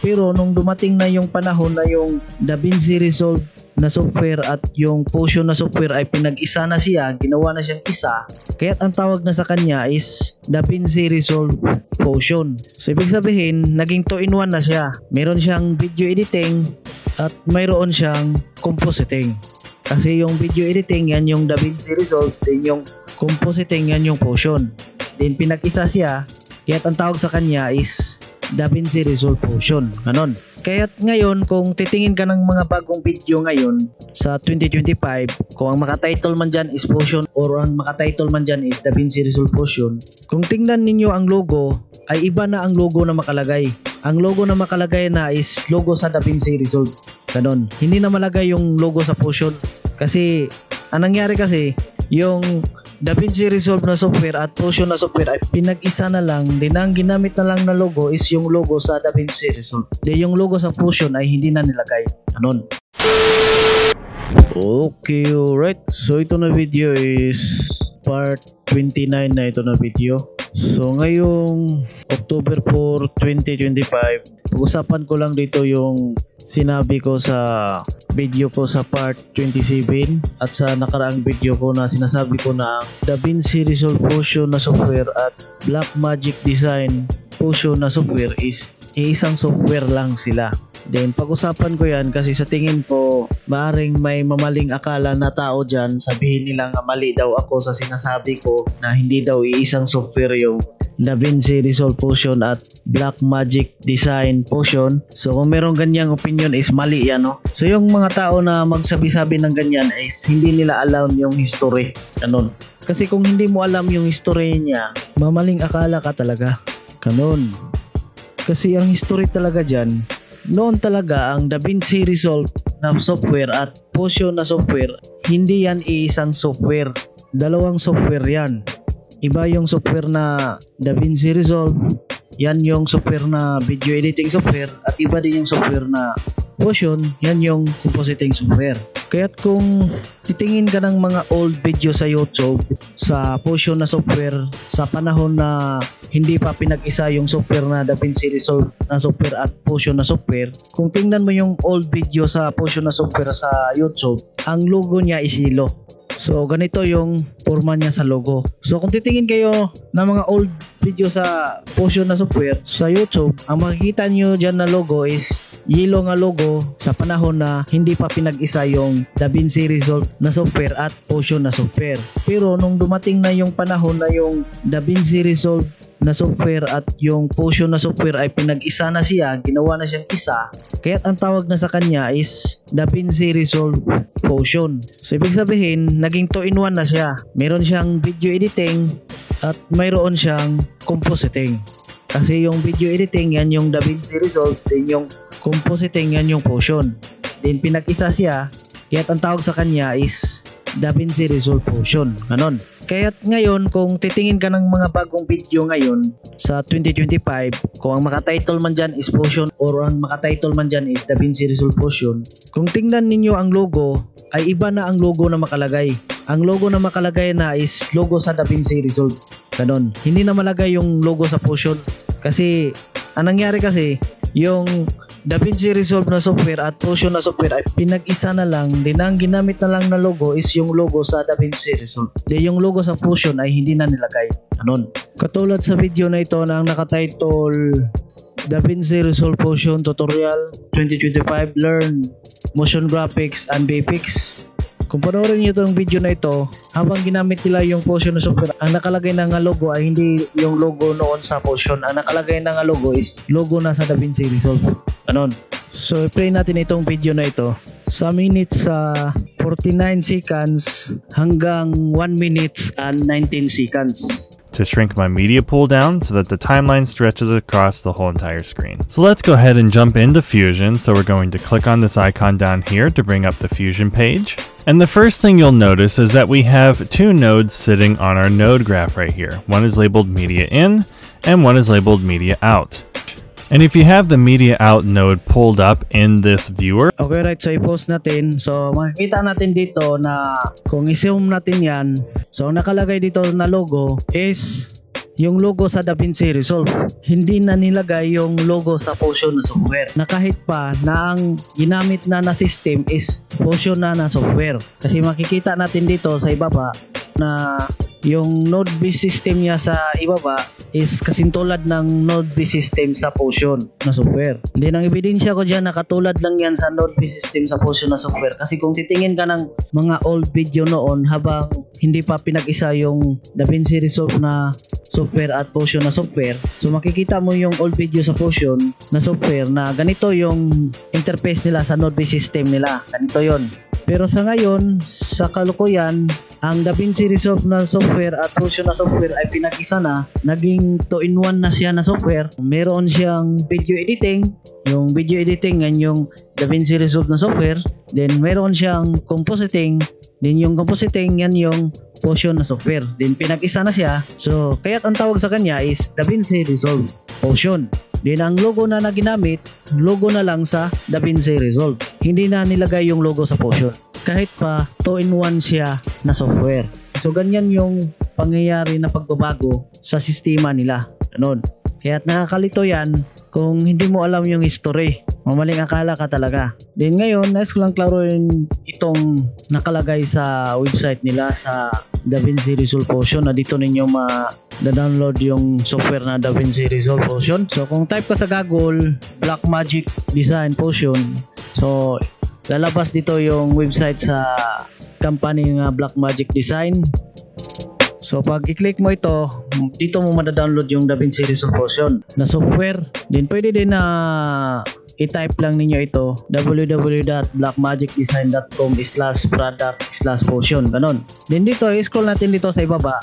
Pero nung dumating na yung panahon na yung DaVinci Resolve na software at yung Fusion na software ay pinag-isa na siya, ginawa na siyang isa, kaya ang tawag na sa kanya is DaVinci Resolve Fusion. So ibig sabihin, naging 2-in-1 na siya. Meron siyang video editing at mayroon siyang compositing. Kasi yung video editing, yan yung DaVinci Resolve, din yung compositing, yan yung Fusion. Then pinag-isa siya, kaya ang tawag sa kanya is DaVinci Resolve Fusion. Ganon. Kaya ngayon, kung titingin ka ng mga bagong video ngayon sa 2025, kung ang makatitle man dyan is Fusion or ang makatitle man dyan is DaVinci Resolve Fusion, kung tingnan ninyo ang logo, ay iba na ang logo na makalagay. Ang logo na makalagay na is logo sa DaVinci Resolve. Ganon. Hindi na malagay yung logo sa Fusion. Kasi, ang nangyari kasi, yung DaVinci Resolve na software at Fusion na software ay pinag-isa na lang. Din ang ginamit na lang na logo is yung logo sa DaVinci Resolve. Then yung logo sa Fusion ay hindi na nilagay. Ganon. Okay, alright. So ito na video is part 29 na ito na video. So ngayong October 4, 2025, pag-usapan ko lang dito yung sinabi ko sa video ko sa part 27 at sa nakaraang video ko na sinasabi ko na ang DaVinci Resolve Fusion na software at Blackmagic Design Fusion na software is isang software lang sila. Then pag-usapan ko yan kasi sa tingin ko maaring may mamaling akala na tao dyan, sabihin nila nga mali daw ako sa sinasabi ko na hindi daw iisang software yung DaVinci Resolve Fusion at Blackmagic Design Fusion. So kung merong ganyang opinion is mali yan, no? So yung mga tao na magsabi-sabi ng ganyan is hindi nila alam yung history. Ganon. Kasi kung hindi mo alam yung history niya, mamaling akala ka talaga. Ganon. Kasi ang history talaga dyan, noon talaga ang DaVinci Resolve na software at Fusion na software, hindi yan iisang software. Dalawang software yan. Iba yung software na DaVinci Resolve, yan yung software na video editing software, at iba din yung software na Fusion, yan yung compositing software. Kaya't kung titingin ka ng mga old video sa YouTube sa Fusion na software sa panahon na hindi pa pinag-isa yung software na DaVinci Resolve na software at Fusion na software, kung tingnan mo yung old video sa Fusion na software sa YouTube, ang logo niya is yellow. So ganito yung forma niya sa logo. So kung titingin kayo ng mga old video sa Fusion na software sa YouTube, ang makikita nyo dyan na logo is yellow nga logo sa panahon na hindi pa pinag-isa yung DaVinci Resolve na software at Fusion na software. Pero nung dumating na yung panahon na yung DaVinci Resolve na software at yung Fusion na software ay pinag-isa na siya, ginawa na siyang isa, kaya ang tawag na sa kanya is DaVinci Resolve Fusion. So ibig sabihin, naging 2-in-1 na siya. Meron siyang video editing at mayroon siyang compositing. Kasi yung video editing, yan yung DaVinci Resolve, din yung compositing, yan yung Fusion. Then pinag-isa siya, kaya ang tawag sa kanya is DaVinci Resolve Fusion. Ganon. Kaya ngayon, kung titingin ka ng mga bagong video ngayon sa 2025, kung ang makatitle man dyan is Fusion or ang makatitle man dyan is DaVinci Resolve Fusion, kung tingnan ninyo ang logo, ay iba na ang logo na makalagay. Ang logo na makalagay na is logo sa DaVinci Resolve. Ganon. Hindi na malagay yung logo sa Fusion. Kasi, ang nangyari kasi, yung DaVinci Resolve na software at Fusion na software ay pinag-isa na lang. Din ang ginamit na lang na logo is yung logo sa DaVinci Resolve. Then yung logo sa Fusion ay hindi na nilagay. Ganon. Katulad sa video na ito na ang nakatitle DaVinci Resolve Fusion Tutorial 2025 Learn Motion Graphics and VFX. Kung panoorin nyo itong video na ito, habang ginamit nila yung Fusion na software, ang nakalagay na nga logo ay hindi yung logo noon sa Fusion. Ang nakalagay na nga logo is logo na sa DaVinci Resolve. Ganon. So, play natin itong video na ito. Sa minutes sa 49 seconds hanggang 1 minutes and 19 seconds. To shrink my media pool down so that the timeline stretches across the whole entire screen. So let's go ahead and jump into Fusion. So we're going to click on this icon down here to bring up the Fusion page. And the first thing you'll notice is that we have two nodes sitting on our node graph right here. One is labeled Media In and one is labeled Media Out. And if you have the Media Out node pulled up in this viewer. Okay, right. So i-post natin. So makikita natin dito na kung i-zoom natin yan. So nakalagay dito na logo is yung logo sa DaVinci Resolve. Hindi na nilagay yung logo sa Fusion na software. Na kahit pa na ang ginamit na system is Fusion na software. Kasi makikita natin dito sa ibaba na yung Node-based system niya sa ibaba is kasintulad ng Node-based system sa Fusion na software. Then ang ebidensya ko dyan, nakatulad lang yan sa Node-based system sa Fusion na software. Kasi kung titingin ka ng mga old video noon habang hindi pa pinag-isa yung DaVinci Resolve na software at Fusion na software, so makikita mo yung old video sa Fusion na software na ganito yung interface nila sa Node-based system nila. Ganito yon. Pero sa ngayon, sa kalukuyan, ang DaVinci Resolve na software at Fusion na software ay pinag-isa na. Naging 2-in-1 na siya na software. Meron siyang video editing. Yung video editing yan yung DaVinci Resolve na software. Then meron siyang compositing. Then yung compositing yan yung Fusion na software. Then pinag-isa na siya. So kaya't ang tawag sa kanya is DaVinci Resolve Fusion. Then ang logo na ginamit, logo na lang sa DaVinci Resolve. Hindi na nilagay yung logo sa Fusion. Kahit pa 2-in-1 siya na software. So ganyan yung pangyayari na pagbabago sa sistema nila. Ganun. Kaya't nakakalito yan kung hindi mo alam yung history. Mamaling akala ka talaga. Then ngayon, nais ko lang klaruin itong nakalagay sa website nila sa DaVinci Resolve Fusion na dito ninyo ma-download yung software na DaVinci Resolve Fusion. So kung type ka sa Google, Blackmagic Design Fusion, so lalabas dito yung website sa company nga Blackmagic Design. So pag i-click mo ito, dito mo ma-download yung DaVinci Resolve Fusion na software. Then pwede din na i-type lang ninyo ito www.blackmagicdesign.com/product/fusion, ganon. Then dito, i-scroll natin dito sa ibaba.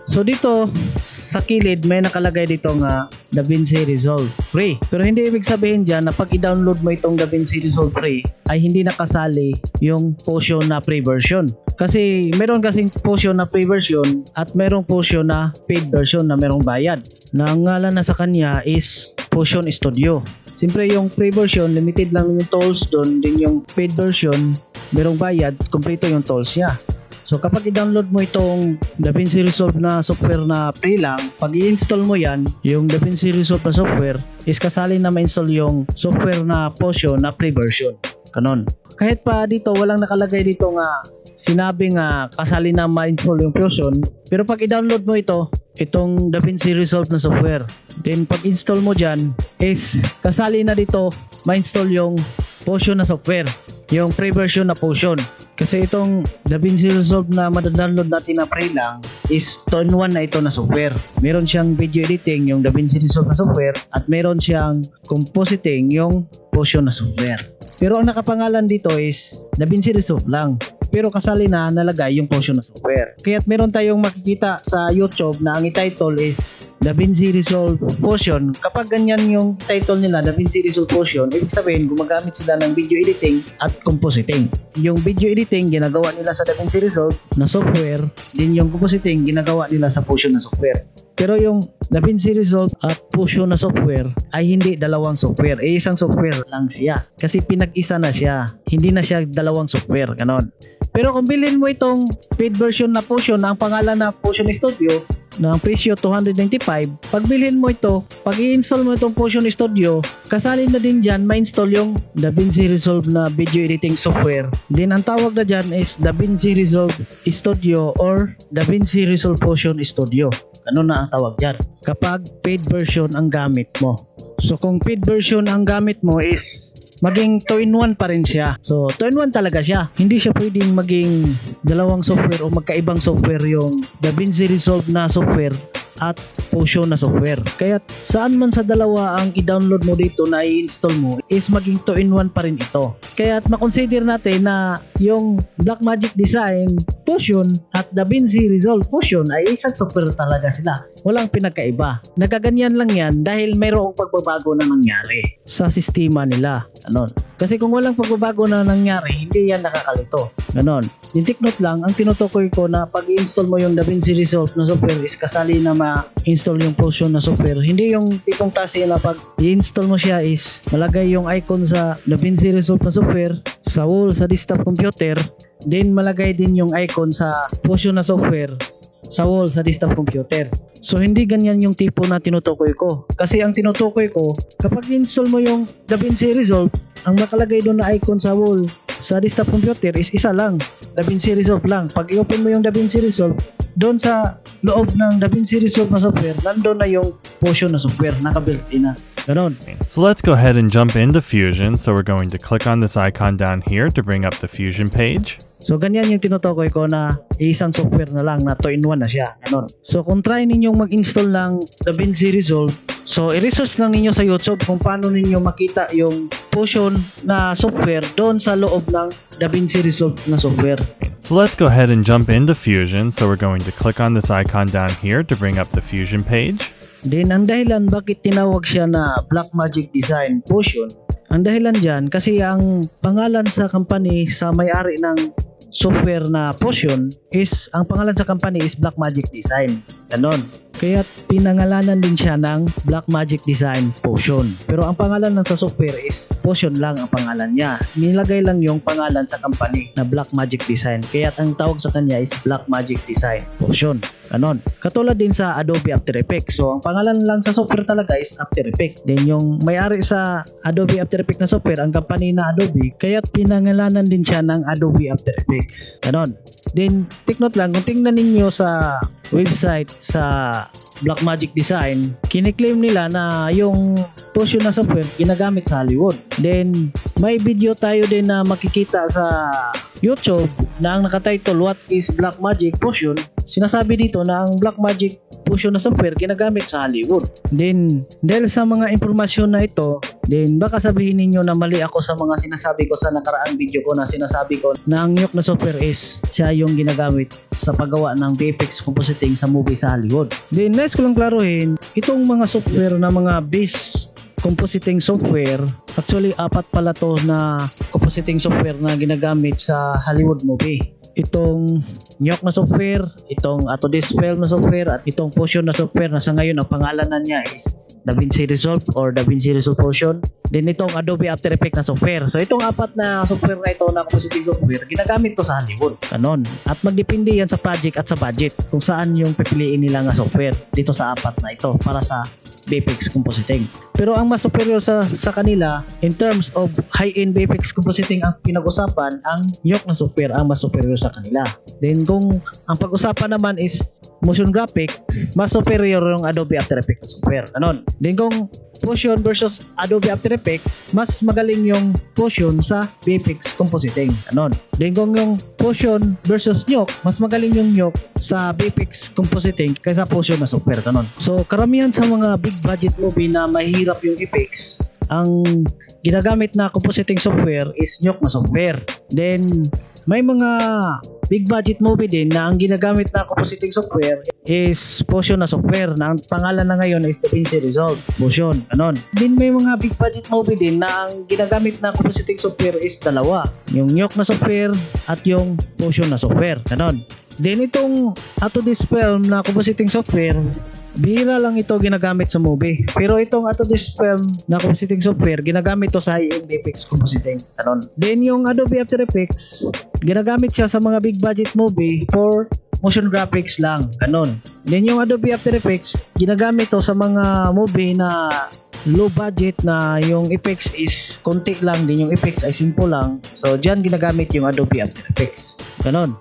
So dito sa kilid may nakalagay dito nga DaVinci Resolve free. Pero hindi ibig sabihin dyan na pag i-download mo itong DaVinci Resolve free ay hindi nakasali yung Fusion na free version. Kasi meron kasing Fusion na free version at merong Fusion na paid version na merong bayad. Na ang ngalan na sa kanya is Fusion Studio. Siyempre yung free version, limited lang yung tools doon. Din yung paid version, merong bayad, kompleto yung tools niya. So kapag i-download mo itong DaVinci Resolve na software na free lang, pag i-install mo yan, yung DaVinci Resolve na software is kasali na ma-install yung software na Fusion na free version. Kanon. Kahit pa dito, walang nakalagay dito nga sinabi nga kasali na ma-install yung Fusion, pero pag i-download mo itong DaVinci Resolve na software, then pag install mo dyan is kasali na dito ma-install yung Fusion na software, yung free version na Fusion. Kasi itong DaVinci Resolve na madadownload natin na free lang is 2-in-1 na ito na software. Meron siyang video editing, yung DaVinci Resolve na software, at meron siyang compositing, yung Fusion na software. Pero ang nakapangalan dito is DaVinci Resolve lang. Pero kasali na nalagay yung Fusion na software. Kaya't meron tayong makikita sa YouTube na ang i-title is DaVinci Resolve Fusion. Kapag ganyan yung title nila, DaVinci Resolve Fusion, ibig sabihin gumagamit sila ng video editing at compositing. Yung video editing ginagawa nila sa DaVinci Resolve na software, din yung compositing ginagawa nila sa Fusion na software. Pero yung DaVinci Resolve at Fusion na software ay hindi dalawang software, isang software lang siya. Kasi pinag-isa na siya, hindi na siya dalawang software, ganon. Pero kung bilhin mo itong paid version na Fusion na ang pangalan na Fusion Studio na ang presyo 295, pag bilhin mo ito, pag i-install mo itong Fusion Studio, kasali na din dyan ma-install yung DaVinci Resolve na video editing software. Then ang tawag na dyan is DaVinci Resolve Studio or DaVinci Resolve Fusion Studio. Ano na ang tawag dyan kapag paid version ang gamit mo. So kung paid version ang gamit mo is maging 2-in-1 pa rin siya. So 2-in-1 talaga siya. Hindi siya pwedeng maging dalawang software o magkaibang software yung DaVinci Resolve na software at Fusion na software. Kaya saan man sa dalawa ang i-download mo dito na i-install mo is maging 2-in-1 pa rin ito. Kaya makonsider natin na yung Blackmagic Design Fusion at DaVinci Resolve Fusion ay isang software talaga sila. Walang pinagkaiba. Nagaganyan lang yan dahil mayroong pagbabago na nangyari sa sistema nila. Ganon. Kasi kung walang pagbabago na nangyari, hindi yan nakakalito. Ganon. Yung take note lang, ang tinutukoy ko na pag i-install mo yung DaVinci Resolve na software is kasali na ma-install yung Fusion na software. Hindi yung tipong tasi na pag i-install mo siya is malagay yung icon sa DaVinci Resolve na software sa wall sa desktop computer, then malagay din yung icon sa Fusion na software sa wall sa desktop computer. So hindi ganyan yung tipo na tinutukoy ko. Kasi ang tinutukoy ko, kapag install mo yung DaVinci Resolve, ang nakalagay doon na icon sa wall sa desktop computer is isa lang, DaVinci Resolve lang. Pag i-open mo yung DaVinci Resolve, doon sa loob ng DaVinci Resolve na software, nandun na yung Fusion na software, naka-built-in na. Ganon. So let's go ahead and jump into Fusion. So we're going to click on this icon down here to bring up the Fusion page. So ganyan yung tinutukoy ko na isang software na lang na 2-in-1 na siya. Ganon. So kung try ninyong mag-install ng DaVinci Resolve, so i-research lang ninyo sa YouTube kung paano ninyo makita yung Fusion na software doon sa loob ng DaVinci Resolve na software. So let's go ahead and jump into Fusion. So we're going to click on this icon down here to bring up the Fusion page. Then ang dahilan bakit tinawag siya na Blackmagic Design Fusion, ang dahilan dyan kasi ang pangalan sa company sa may-ari ng software na Fusion is, ang pangalan sa company is Blackmagic Design. Ganon. Kaya pinangalanan din siya ng Blackmagic Design Fusion. Pero ang pangalan ng sa software is Fusion lang ang pangalan niya. Nilagay lang yung pangalan sa company na Blackmagic Design. Kaya ang tawag sa kanya is Blackmagic Design Fusion. Ganon. Katulad din sa Adobe After Effects. So ang pangalan lang sa software talaga is After Effects. Then yung may-ari sa Adobe After Effects na software, ang company na Adobe, kaya pinangalanan din siya ng Adobe After Effects. Ganon. Then take note lang, kung tingnan ninyo sa website sa Blackmagic Design, kiniklaim nila na yung Fusion na software ginagamit sa Hollywood. Then may video tayo din na makikita sa YouTube na ang nakatitle What is Blackmagic Fusion. Sinasabi dito na ang Blackmagic Fusion na software ginagamit sa Hollywood. Then dahil sa mga impormasyon na ito, then baka sabihin ninyo na mali ako sa mga sinasabi ko sa nakaraang video ko na sinasabi ko na ang Nyok na software is siya yung ginagamit sa paggawa ng VFX compositing sa movie sa Hollywood. Then nais ko lang klaruhin, itong mga software na mga base compositing software, actually apat pala to na compositing software na ginagamit sa Hollywood movie. Itong Nyok na software, itong Autodesk Film na software, at itong Fusion na software na sa ngayon ang pangalan na niya is DaVinci Resolve or DaVinci Resolve Fusion. Then itong Adobe After Effects na software. So itong apat na software na ito na compositing software, ginagamit to sa Hollywood. Ganon. At magdepende yan sa project at sa budget kung saan yung pipiliin nila nga software dito sa apat na ito para sa VFX compositing. Pero ang mas superior sa kanila in terms of high-end VFX compositing ang pinag-usapan, ang Nyok na software ang mas superior sa kanila. Then kung ang pag-usapan naman is motion graphics, mas superior yung Adobe After Effects software. Ganon. Then kung Fusion versus Adobe After Effects, mas magaling yung Fusion sa VFX compositing. Ganon. Then kung yung Fusion versus Nyok, mas magaling yung Nyok sa VFX compositing kaysa Fusion na software. Ganon. So karamihan sa mga big budget movie na mahirap yung effects, ang ginagamit na compositing software is Nyok na software. Then may mga big budget movie din na ang ginagamit na compositing software is Fusion na software na ang pangalan na ngayon is DaVinci Resolve Fusion. Ganon. Then may mga big budget movie din na ang ginagamit na compositing software is dalawa, yung Nyok na software at yung Fusion na software. Ganon. Then itong Autodesk Film na compositing software, bihira lang ito ginagamit sa movie. Pero itong Autodesk Film na compositing software, ginagamit to sa high-end VFX compositing. Ganon. Then yung Adobe After Effects, ginagamit siya sa mga big budget movie for motion graphics lang. Ganon. Then yung Adobe After Effects, ginagamit to sa mga movie na low budget na yung effects is konti lang, din yung effects ay simple lang. So dyan ginagamit yung Adobe After Effects. Ganon.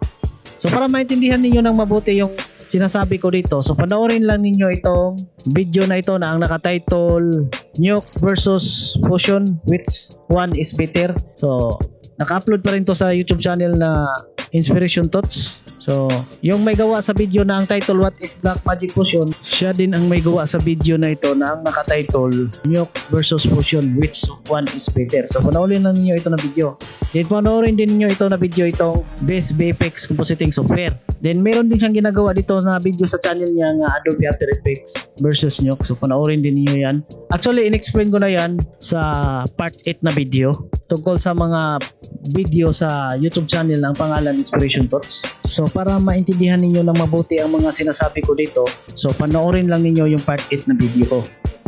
So para maintindihan niyo ng mabuti yung sinasabi ko dito, so panoorin lang ninyo itong video na ito na ang nakatitle Nyok versus Fusion, which one is better. So naka-upload pa rin to sa YouTube channel na Inspiration Thoughts. So yung may gawa sa video na ang title What is Blackmagic Fusion, siya din ang may gawa sa video na ito na ang nakatitle Nyok versus Fusion, which one is better. So panoorin lang ninyo ito na video. Then panoorin din ninyo ito na video, itong Best VFX Compositing Software. Then meron din siyang ginagawa dito na video sa channel niya nga Adobe After Effects versus Nyok. So panoorin din niyo yan. Actually in-explain ko na yan sa part 8 na video tungkol sa mga video sa YouTube channel ng pangalan Inspiration Thoughts. So para maintindihan ninyo ng mabuti ang mga sinasabi ko dito, so panoorin lang ninyo yung part 8 na video ko.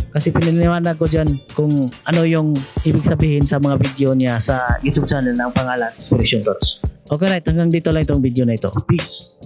Kasi piniliwanag ko dyan kung ano yung ibig sabihin sa mga video niya sa YouTube channel ng pangalan Inspiration Thoughts. Okay, right, hanggang dito lang itong video na ito. Peace!